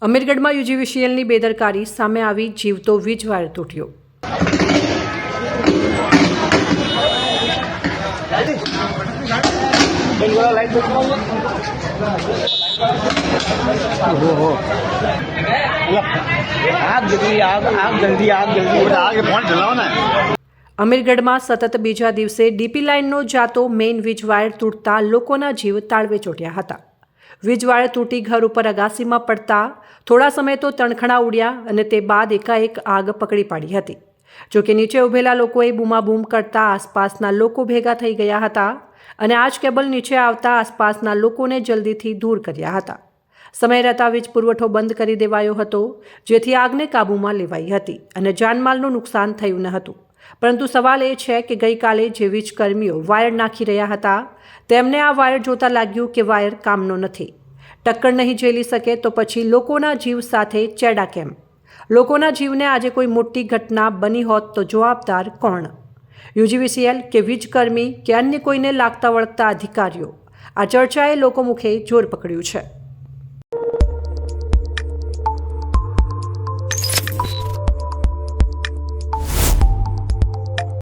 અમીરગઢમાં યુજીવીસીએલની બેદરકારી સામે આવી, જીવતો વીજ વાયર તૂટ્યો। અમીરગઢમાં સતત બીજા દિવસે ડીપી લાઇનનો જાતો મેઇન વીજ વાયર તૂટતા લોકોના જીવ તાળવે ચોંટ્યા હતા। વીજ વાયર તૂટી ઘર ઉપર અગાસીમાં પડતા થોડા સમય તો તણખણા ઉડ્યા અને તે બાદ એકાએક આગ પકડી પાડી હતી। જોકે નીચે ઊભેલા લોકોએ બૂમાબૂમ કરતા આસપાસના લોકો ભેગા થઈ ગયા હતા અને આ જ કેબલ નીચે આવતા આસપાસના લોકોને જલ્દીથી દૂર કર્યા હતા। સમય રહેતા વીજ પુરવઠો બંધ કરી દેવાયો હતો, જેથી આગને કાબૂમાં લેવાઈ હતી અને જાનમાલનું નુકસાન થયું ન હતું। પરંતુ સવાલ એ છે કે ગઈકાલે જે વીજકર્મીઓ વાયર નાખી રહ્યા હતા તેમને આ વાયર જોતા લાગ્યું કે વાયર કામનો નથી, ટક્કર નહીં ઝેલી શકે તો પછી લોકોના જીવ સાથે ચેડા કેમ? લોકોના જીવને આજે કોઈ મોટી ઘટના બની હોત તો જવાબદાર કોણ? યુજીવીસીએલ કે વીજકર્મી કે અન્ય કોઈને લાગતા વળગતા અધિકારીઓ? આ ચર્ચાએ લોકો મુખે જોર પકડ્યું છે।